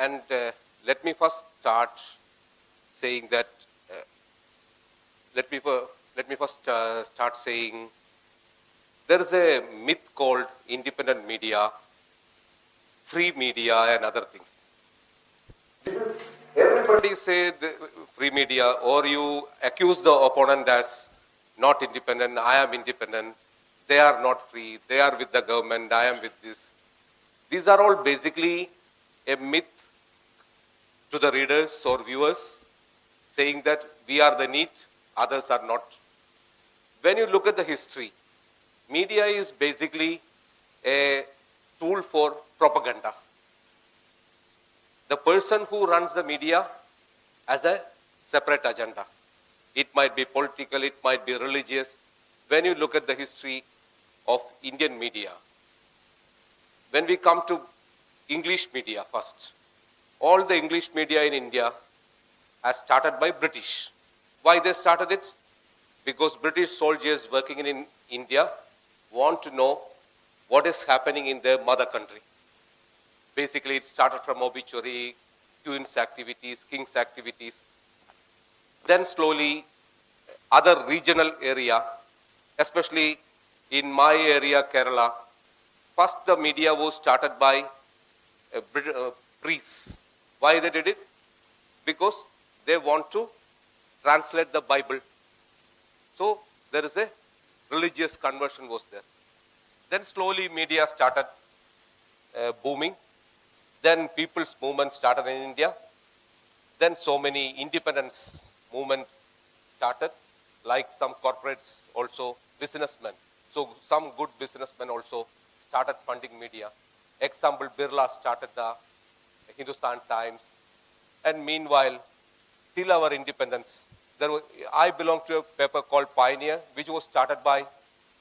And let me first start saying that, let me first start saying there is a myth called independent media, free media, and other things. Everybody say the free media, or you accuse the opponent as not independent. I am independent. They are not free. They are with the government. I am with this. These are all basically a myth to the readers or viewers, saying that we are the neat, others are not. When you look at the history, media is basically a tool for propaganda. The person who runs the media has a separate agenda. It might be political, it might be religious. When you look at the history of Indian media, when we come to English media first, all the English media in India has started by British. Why they started it? Because British soldiers working in India want to know what is happening in their mother country. Basically, it started from obituary, Queen's activities, King's activities. Then slowly, other regional area, especially in my area, Kerala, first the media was started by priests. Why they did it? Because they want to translate the Bible. So there is a religious conversion was there. Then slowly media started booming. Then people's movement started in India. Then so many independence movement started, like some corporates also, businessmen. So some good businessmen also started funding media. Example, Birla started the Hindustan Times. And meanwhile, till our independence, I belong to a paper called Pioneer, which was started by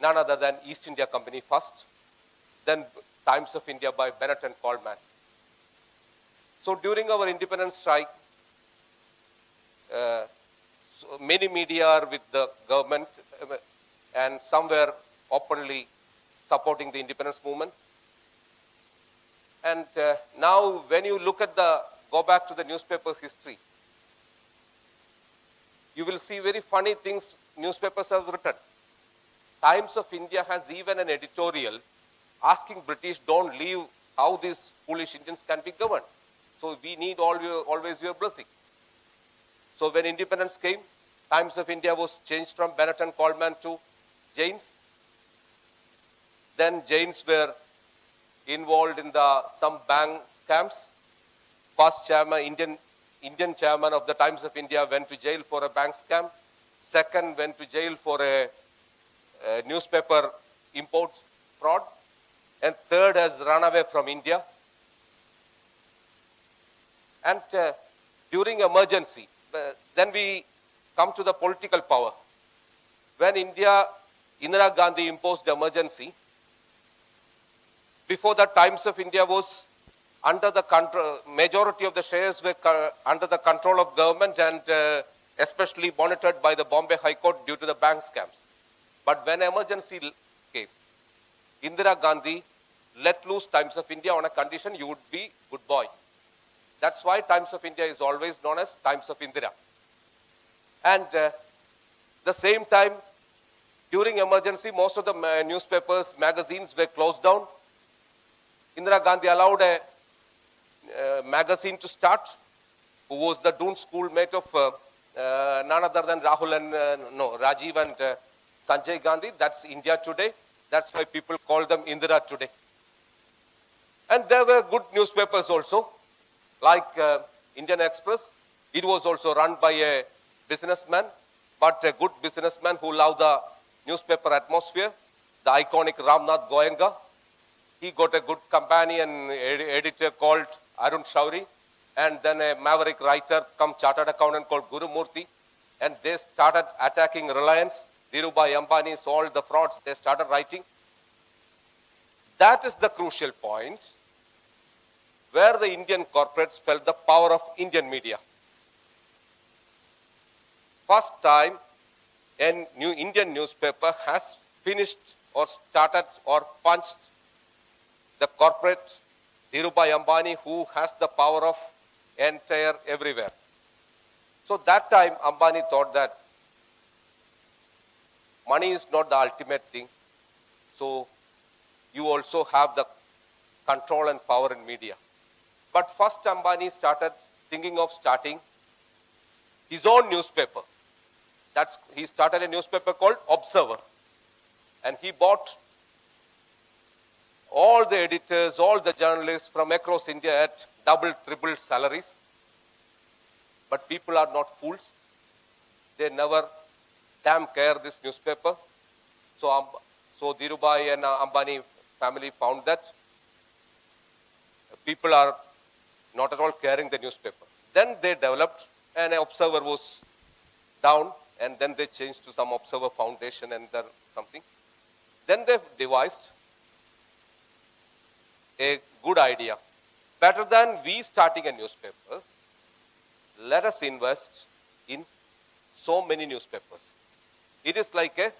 none other than East India Company first, then Times of India by Bennett and Coleman. So during our independence strike, so many media are with the government and some were openly supporting the independence movement. And now when you look at go back to the newspaper's history, you will see very funny things newspapers have written. Times of India has even an editorial asking British, don't leave how these foolish Indians can be governed. So we need always your blessing. So when independence came, Times of India was changed from Bennett and Coleman to Jains. Then Jains were involved in some bank scams. First chairman, Indian chairman of the Times of India went to jail for a bank scam. Second went to jail for a newspaper import fraud. And third has run away from India. And during emergency, then we come to the political power. When Indira Gandhi imposed emergency, before that Times of India was under the control, majority of the shares were under the control of government and especially monitored by the Bombay High Court due to the bank scams. But when emergency came, Indira Gandhi let loose Times of India on a condition you would be good boy. That's why Times of India is always known as Times of Indira. And the same time, during emergency, most of the newspapers, magazines were closed down. Indira Gandhi allowed a magazine to start, who was the Doon schoolmate of none other than Rajiv and Sanjay Gandhi. That's India Today. That's why people call them Indira Today. And there were good newspapers also, like Indian Express. It was also run by a businessman, but a good businessman who loved the newspaper atmosphere, the iconic Ramnath Goenka. He got a good companion editor called Arun Shauri, and then a maverick writer come chartered accountant called Guru Murthy, and they started attacking Reliance. Dhirubhai Ambani saw all the frauds, they started writing. That is the crucial point where the Indian corporates felt the power of Indian media. First time a new Indian newspaper has finished or started or punched the corporate Dhirubhai Ambani, who has the power of entire everywhere. So that time Ambani thought that money is not the ultimate thing. So you also have the control and power in media. But first Ambani started thinking of starting his own newspaper. He started a newspaper called Observer. And he bought all the editors, all the journalists from across India at double, triple salaries. But people are not fools. They never damn care this newspaper. So Dhirubhai and Ambani family found that people are not at all caring the newspaper. Then they developed, and an Observer was down, and then they changed to some Observer Foundation and something. Then they devised a good idea. Better than we starting a newspaper, let us invest in so many newspapers. It is like a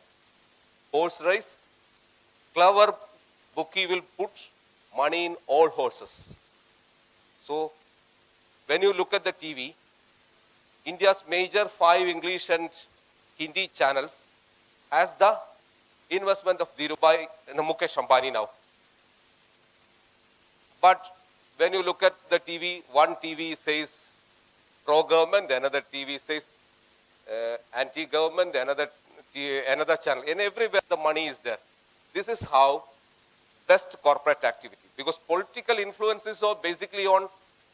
horse race. Clever bookie will put money in all horses. So when you look at the TV, India's major 5 English and Hindi channels has the investment of Dhirubhai and Mukesh Ambani now. But when you look at the TV, one TV says pro-government, another TV says anti-government, another channel. And everywhere the money is there. This is how best corporate activity. Because political influence is basically on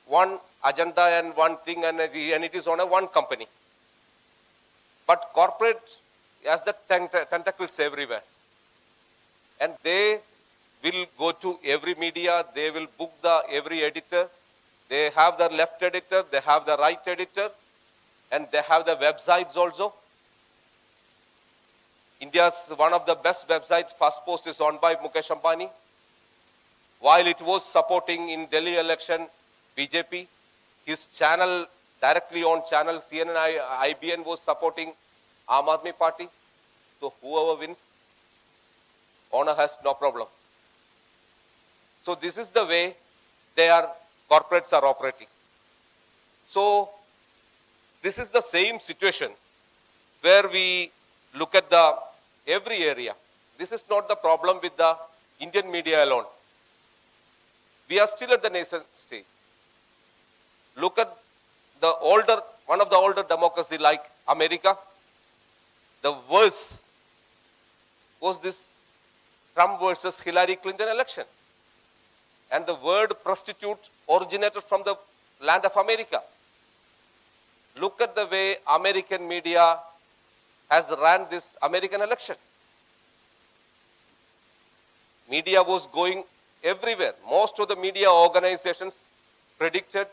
one agenda and one thing, and it is on one company. But corporate has the tentacles everywhere. And they will go to every media, they will book every editor. They have the left editor, they have the right editor, and they have the websites also. India's one of the best websites, First Post, is owned by Mukesh Ambani. While it was supporting in Delhi election BJP, his channel, directly on channel CNN, IBN was supporting Aam Aadmi Party. So whoever wins, owner has no problem. So this is the way corporates are operating. So this is the same situation where we look at every area. This is not the problem with the Indian media alone. We are still at the nascent stage. Look at one of the older democracies like America. The worst was this Trump versus Hillary Clinton election. And the word prostitute originated from the land of America. Look at the way American media has ran this American election. Media was going everywhere. Most of the media organizations predicted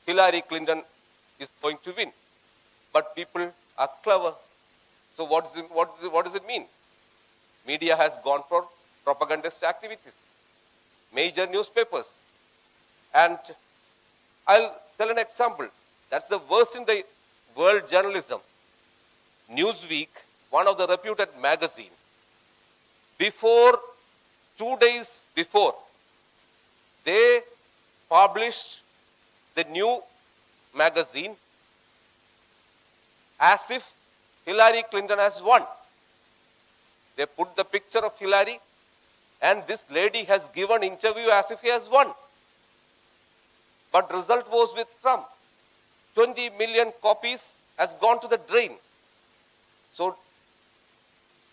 Hillary Clinton is going to win. But people are clever. So what does it mean? Media has gone for propagandist activities. Major newspapers. And I'll tell an example. That's the worst in the world journalism. Newsweek, one of the reputed magazine, 2 days before, they published the new magazine as if Hillary Clinton has won. They put the picture of Hillary, and this lady has given interview as if he has won. But result was with Trump. 20 million copies has gone to the drain. So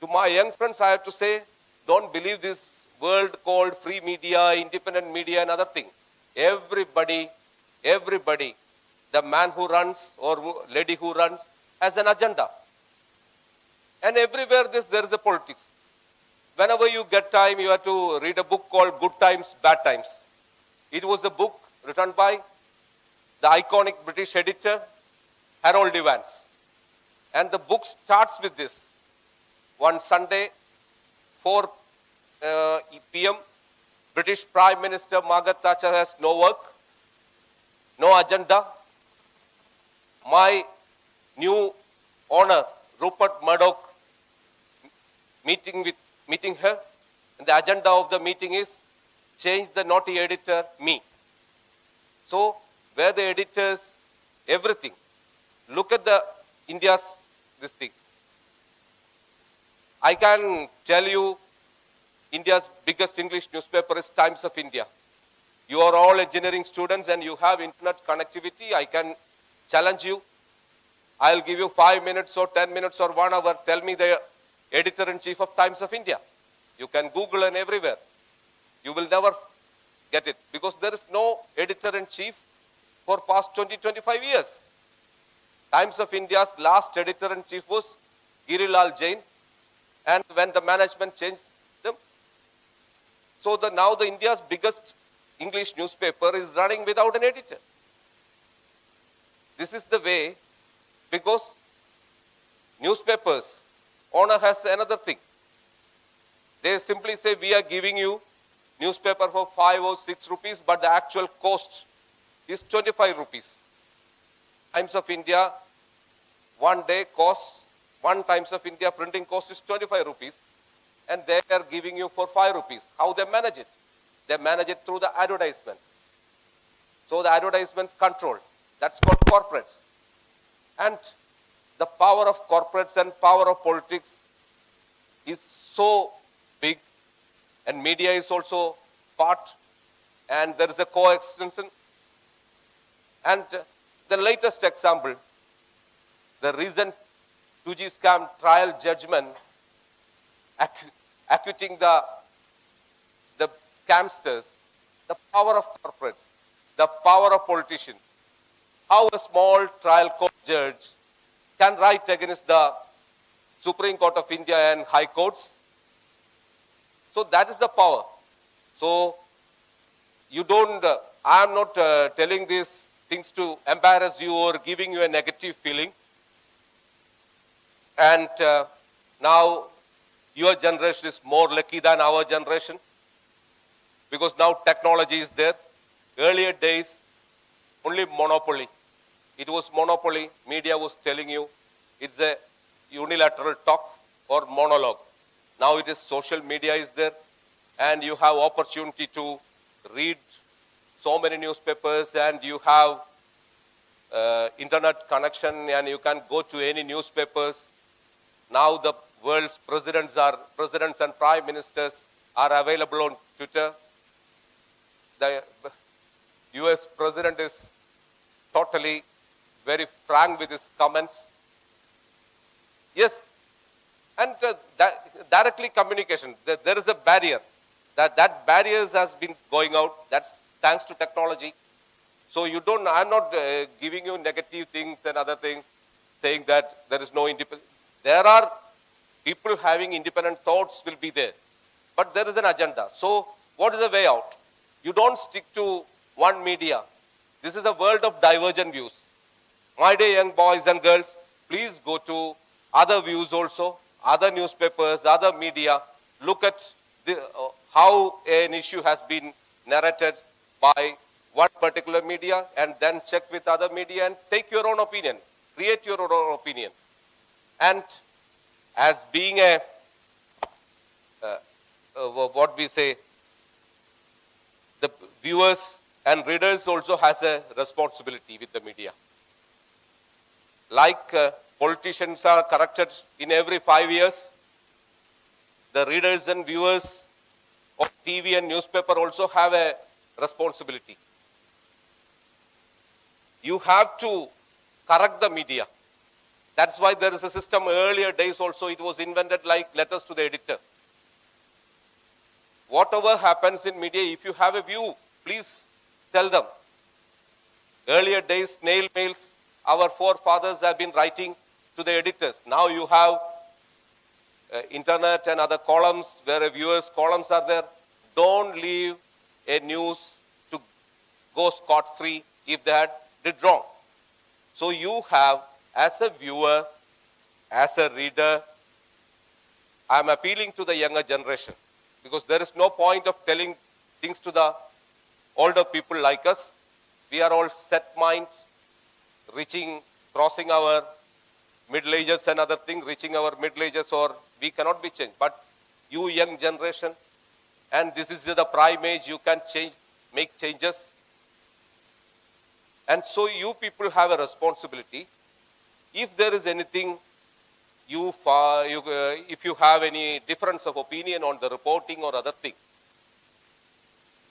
to my young friends, I have to say, don't believe this world called free media, independent media, and other thing. Everybody, the man who runs or lady who runs has an agenda. And everywhere there is a politics. Whenever you get time, you have to read a book called Good Times, Bad Times. It was a book written by the iconic British editor, Harold Evans. And the book starts with this. One Sunday, 4 p.m., British Prime Minister Margaret Thatcher has no work, no agenda. My new owner, Rupert Murdoch, meeting her, and the agenda of the meeting is change the naughty editor, me. So where the editors, everything. Look at the India's this thing. I can tell you India's biggest English newspaper is Times of India. You are all engineering students and you have internet connectivity. I can challenge you. I'll give you 5 minutes or 10 minutes or 1 hour. Tell me the editor-in-chief of Times of India. You can Google and everywhere. You will never get it because there is no editor-in-chief for past 20-25 years. Times of India's last editor-in-chief was Girilal Jain, and when the management changed them. So now the India's biggest English newspaper is running without an editor. This is the way, because newspapers, owner has another thing. They simply say, we are giving you newspaper for 5 or 6 rupees, but the actual cost is 25 rupees. Times of India, one Times of India printing cost is 25 rupees, and they are giving you for 5 rupees. How they manage it? They manage it through the advertisements. So the advertisements control. That's called corporates. And the power of corporates and power of politics is so big, and media is also part, and there is a coextension. And the latest example, the recent 2G scam trial judgment acquitting the scamsters, the power of corporates, the power of politicians. How a small trial court judge can write against the Supreme Court of India and high courts. So that is the power. So you don't, I am not telling these things to embarrass you or giving you a negative feeling. And now your generation is more lucky than our generation, because now technology is there. Earlier days, only monopoly. It was monopoly. Media was telling you it's a unilateral talk or monologue. Now it is social media is there, and you have opportunity to read so many newspapers, and you have internet connection, and you can go to any newspapers. Now the world's presidents and prime ministers are available on Twitter. The US president is totally very frank with his comments. Yes, and directly communication. There is a barrier. That barriers has been going out. That's thanks to technology. So you don't. I'm not giving you negative things and other things, saying that there is no independence. There are people having independent thoughts will be there, but there is an agenda. So what is the way out? You don't stick to one media. This is a world of divergent views. My dear young boys and girls, please go to other views also, other newspapers, other media. Look at how an issue has been narrated by one particular media, and then check with other media and take your own opinion. Create your own opinion. And as being a, what we say, the viewers and readers also has a responsibility with the media. Like politicians are corrected in every 5 years, the readers and viewers of TV and newspaper also have a responsibility. You have to correct the media. That's why there is a system. Earlier days also it was invented like letters to the editor. Whatever happens in media, if you have a view, please tell them. Earlier days, snail mails, our forefathers have been writing to the editors. Now you have internet and other columns where viewers' columns are there. Don't leave a news to go scot-free if they did wrong. So you have, as a viewer, as a reader, I am appealing to the younger generation, because there is no point of telling things to the older people like us. We are all set minds, crossing our middle ages and other things, reaching our middle ages, or we cannot be changed. But you young generation, and this is the prime age, you can make changes. And so you people have a responsibility. If there is anything if you have any difference of opinion on the reporting or other thing,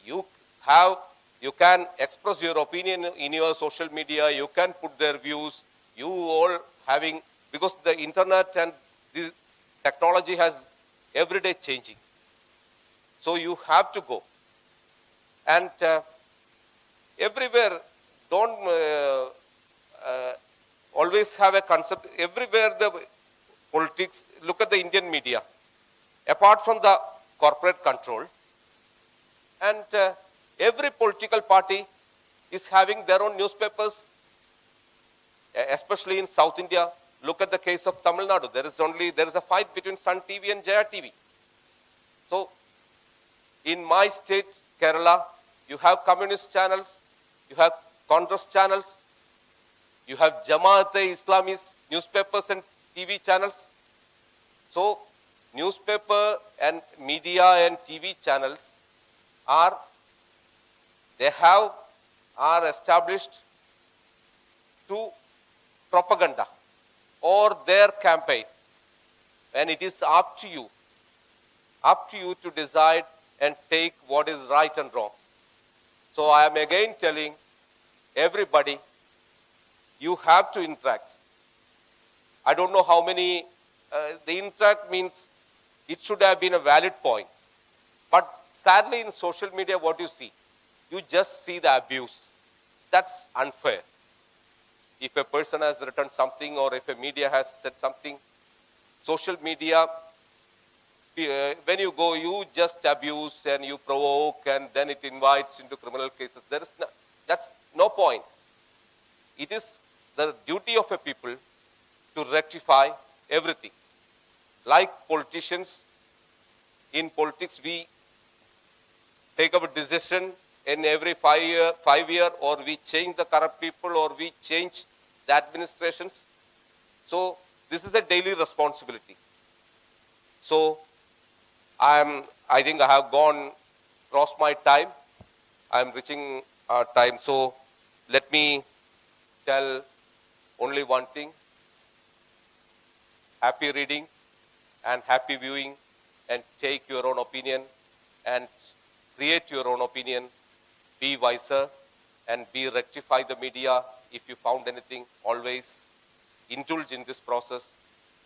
you can express your opinion in your social media, you can put their views, you all having, because the internet and the technology has every day changing. So you have to go. And everywhere, don't always have a concept, everywhere the politics, look at the Indian media, apart from the corporate control, and every political party is having their own newspapers, especially in South India. Look at the case of Tamil Nadu. There is a fight between Sun TV and Jaya TV. So, in my state, Kerala, you have communist channels, you have Congress channels, you have Jamaat-e-Islami's newspapers and TV channels. So, newspaper and media and TV channels are established to propaganda or their campaign, and it is up to you to decide and take what is right and wrong. So I am again telling everybody, you have to interact. I don't know how many, the interact means it should have been a valid point. But sadly in social media, what you see? You just see the abuse. That's unfair. If a person has written something or if a media has said something, social media, when you go, you just abuse and you provoke and then it invites into criminal cases. That's no point. It is the duty of a people to rectify everything. Like politicians, in politics we take a decision in every 5 year, or we change the corrupt people or we change the administrations. So this is a daily responsibility. So I think I have crossed my time. I am reaching our time. So let me tell only one thing. Happy reading and happy viewing, and take your own opinion and create your own opinion. Be wiser and rectify the media. If you found anything, always indulge in this process.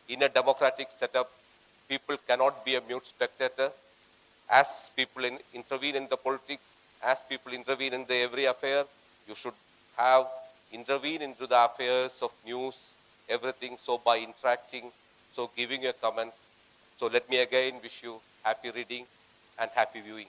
In a democratic setup, people cannot be a mute spectator. As people intervene in the politics, as people intervene in every affair, you should intervene into the affairs of news, everything. So by interacting, so giving your comments. So let me again wish you happy reading and happy viewing.